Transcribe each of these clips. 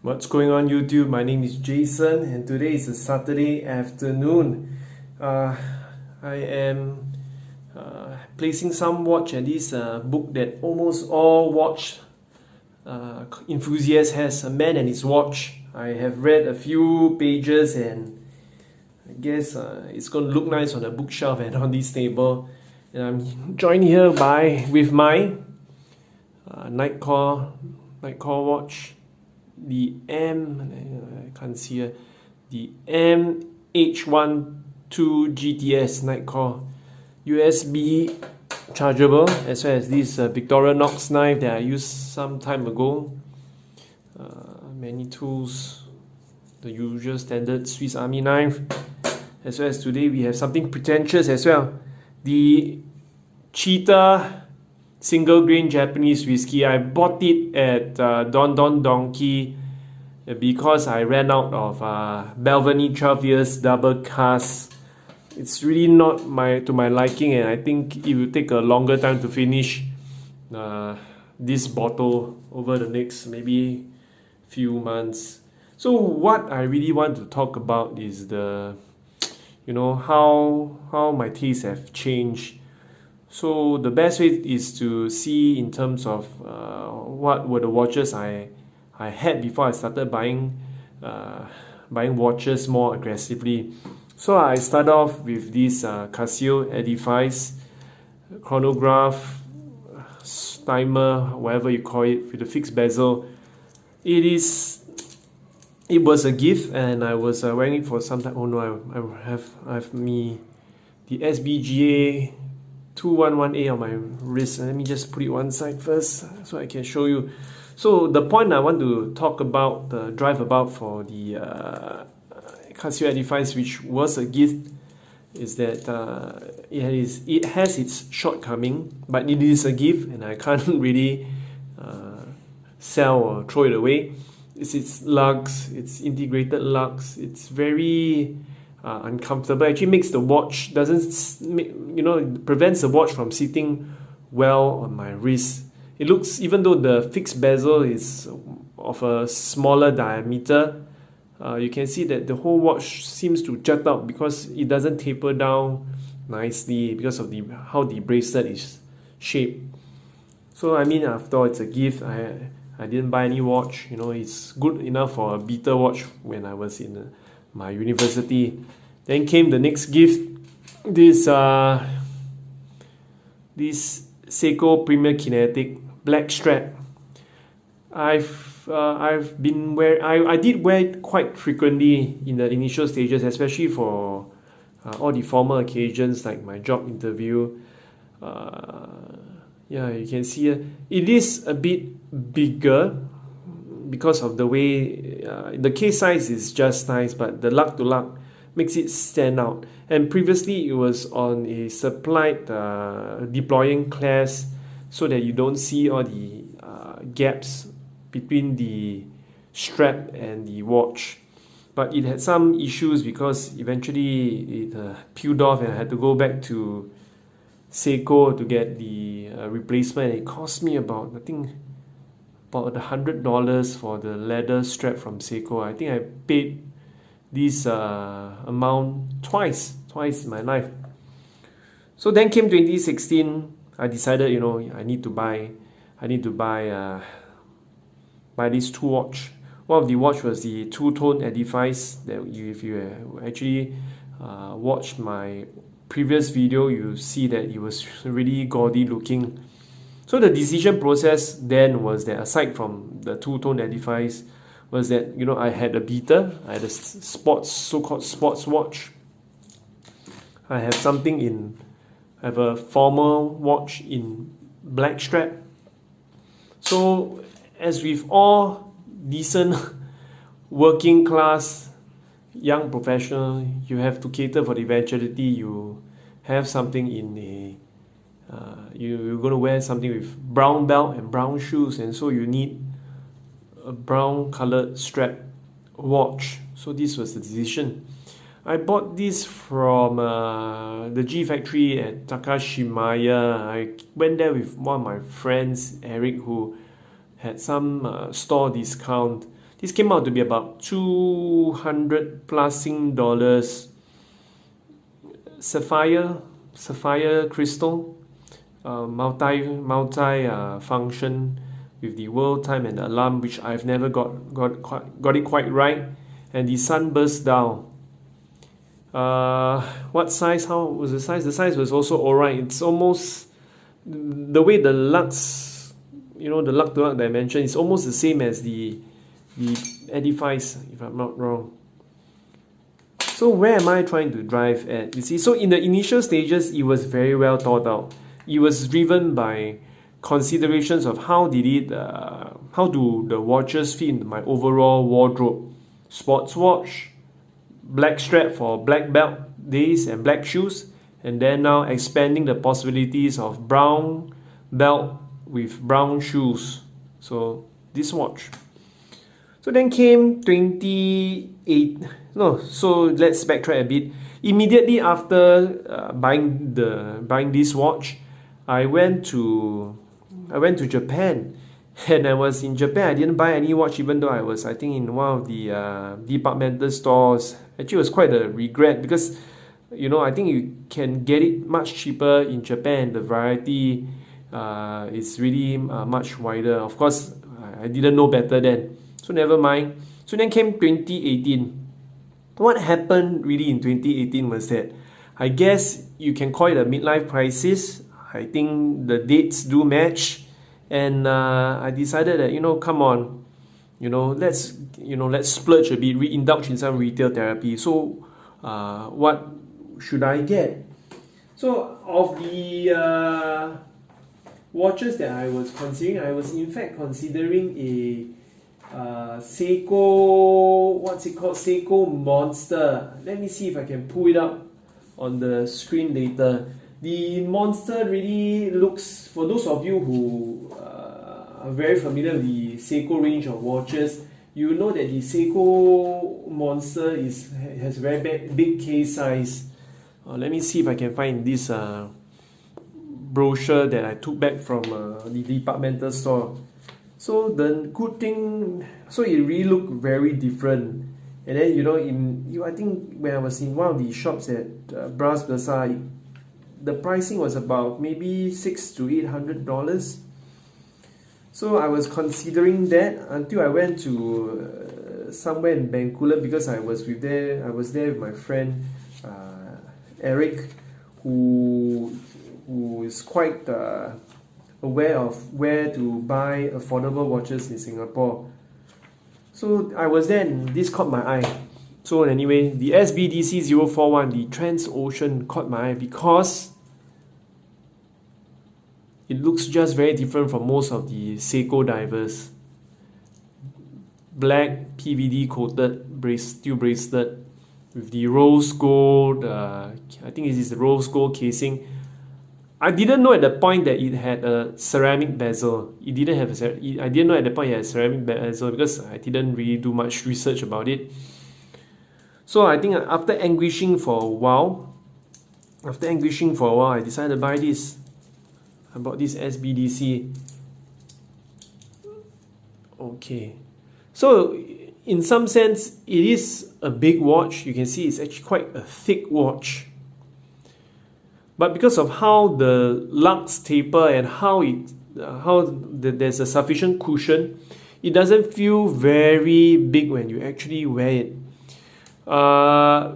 What's going on YouTube? My name is Jason and today is a Saturday afternoon. Uh, I am placing some watch at this book that almost all watch enthusiast has, A Man and His Watch. I have read a few pages and I guess it's going to look nice on the bookshelf and on this table. And I'm joined here with my Nightcore watch, the I can't see here, the MH12 GTS Nightcore, USB chargeable, as well as this Victorinox knife that I used some time ago. Many tools, the usual standard Swiss Army knife, as well as today we have something pretentious as well, the Cheetah single grain Japanese whiskey. I bought it at Don Don Donki because I ran out of Balvenie 12 years double cask. It's really not to my liking, and I think it will take a longer time to finish this bottle over the next maybe few months. So what I really want to talk about is the how my tastes have changed. So the best way is to see in terms of what were the watches I had before I started buying watches more aggressively. So I start off with this Casio Edifice chronograph, timer, whatever you call it, with a fixed bezel. It was a gift, and I was wearing it for some time. Oh no, I have the SBGA 211A on my wrist. Let me just put it one side first so I can show you. So the point I want to talk about, drive about for the Casio Edifice, which was a gift, is that it has its shortcoming, but it is a gift and I can't really sell or throw it away. It's its lugs, it's integrated lugs. It's very uncomfortable. Actually makes the watch, it prevents the watch from sitting well on my wrist. It looks, even though the fixed bezel is of a smaller diameter, you can see that the whole watch seems to jut out because it doesn't taper down nicely because of how the bracelet is shaped. So I mean, after all, it's a gift. I didn't buy any watch. It's good enough for a beater watch when I was in my university. Then came the next gift, this Seiko Premier Kinetic black strap. I did wear it quite frequently in the initial stages, especially for all the formal occasions like my job interview. Yeah, you can see it is a bit bigger because of the way the case size is just nice, but the lug to lug makes it stand out. And previously it was on a supplied deploying clasp, so that you don't see all the gaps between the strap and the watch. But it had some issues because eventually it peeled off and I had to go back to Seiko to get the replacement. It cost me about $100 for the leather strap from Seiko. I think I paid this amount twice in my life. So then came 2016. I decided, I need to buy these two watch. One of the watch was the two-tone Edifice that if you actually watched my previous video, you see that it was really gaudy looking. So the decision process then was that, aside from the two-tone Edifice, was that I had a beater, I had a so-called sports watch. I have a formal watch in black strap. So as with all decent working class young professional, you have to cater for the eventuality. You have something you're going to wear something with brown belt and brown shoes, and so you need a brown colored strap watch. So this was the decision. I bought this from the G Factory at Takashimaya. I went there with one of my friends, Eric, who had some store discount. This came out to be about 200 plus Sing dollars. Sapphire crystal, multi function with the world, time, and alarm, which I've never got it quite right. And the sunburst dial. What size? How was the size? The size was also alright. It's almost the way the lux, the lux to lux dimension is almost the same as the Edifice, if I'm not wrong. So where am I trying to drive at? You see, so in the initial stages, it was very well thought out. It was driven by considerations of how do the watches fit into my overall wardrobe. Sports watch, black strap for black belt days and black shoes, and then now expanding the possibilities of brown belt with brown shoes. So this watch. So then came 28. So let's backtrack a bit. Immediately after buying this watch, I went to Japan, and I was in Japan. I didn't buy any watch, even though I think in one of the departmental stores. Actually, it was quite a regret because I think you can get it much cheaper in Japan. The variety is really much wider. Of course, I didn't know better then. So never mind. So then came 2018. What happened really in 2018 was that I guess you can call it a midlife crisis. I think the dates do match, and I decided that come on, let's splurge a bit, indulge in some retail therapy. So what should I get? So of the watches that I was considering, I was in fact considering a Seiko, what's it called? Seiko Monster. Let me see if I can pull it up on the screen later. The Monster really looks, for those of you who are very familiar with the Seiko range of watches, you know that the Seiko Monster has very big case size. Let me see if I can find this brochure that I took back from the departmental store. So the good thing, so it really looked very different. And then I think when I was in one of the shops at Bras Basah, the pricing was about maybe $600 to $800. So I was considering that until I went to somewhere in Bencoolen, because I was there with my friend Eric, who is quite aware of where to buy affordable watches in Singapore. So I was there and this caught my eye. So anyway, the SBDC 041, the Transocean, caught my eye because it looks just very different from most of the Seiko divers. Black PVD coated steel bracelet with the rose gold, I think it is the rose gold casing. I didn't know at the point that it had a ceramic bezel. I didn't know at the point it had a ceramic bezel because I didn't really do much research about it. So I think after anguishing for a while, I decided to buy this. I bought this SBDC. Okay. So in some sense, it is a big watch. You can see it's actually quite a thick watch. But because of how the lux taper and there's a sufficient cushion, it doesn't feel very big when you actually wear it. I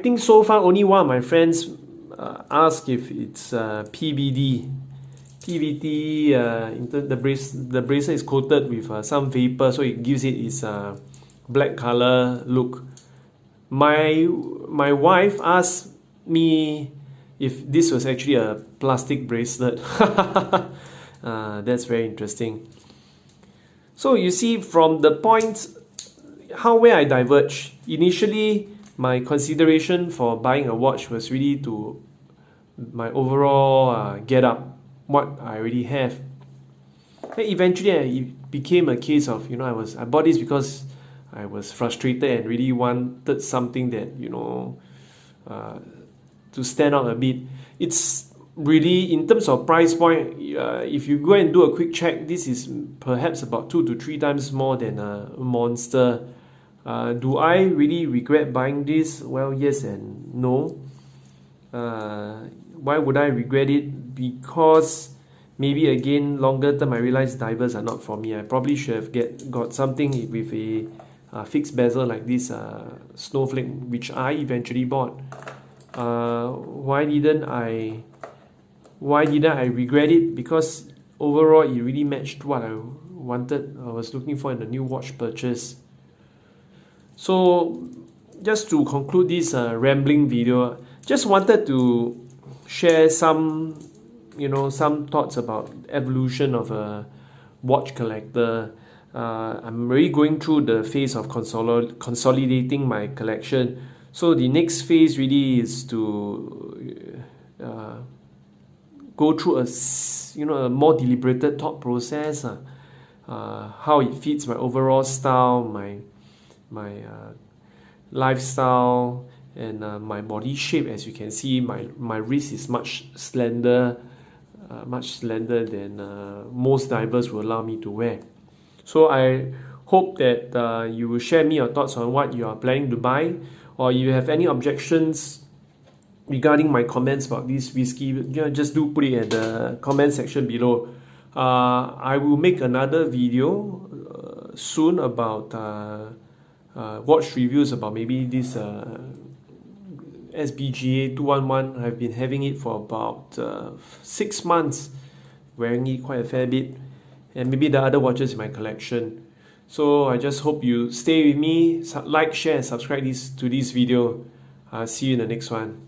think so far only one of my friends asked if it's PVD. The bracelet is coated with some vapor, so it gives it its black color look. My wife asked me if this was actually a plastic bracelet. That's very interesting. So you see, from the points where I diverged. Initially, my consideration for buying a watch was really to my overall get up, what I already have. Then eventually, it became a case of I bought this because I was frustrated and really wanted something that to stand out a bit. It's really, in terms of price point, if you go and do a quick check, this is perhaps about 2 to 3 times more than a Monster. Do I really regret buying this? Well, yes and no. Why would I regret it? Because maybe again, longer term, I realized divers are not for me. I probably should have got something with a fixed bezel like this Snowflake, which I eventually bought. Why didn't I regret it? Because overall it really matched what I was looking for in the new watch purchase. So just to conclude this rambling video, just wanted to share some thoughts about evolution of a watch collector. I'm really going through the phase of consolidating my collection. So the next phase really is to go through a more deliberated thought process. How it fits my overall style, my lifestyle, and my body shape. As you can see, my wrist is much slender than most divers will allow me to wear. So I hope that you will share me your thoughts on what you are planning to buy, or you have any objections regarding my comments about this whiskey. Just do put it at the comment section below. I will make another video soon about watch reviews about maybe this SBGA 211. I've been having it for about 6 months, wearing it quite a fair bit, and maybe the other watches in my collection. So I just hope you stay with me, like, share and subscribe to this video. See you in the next one.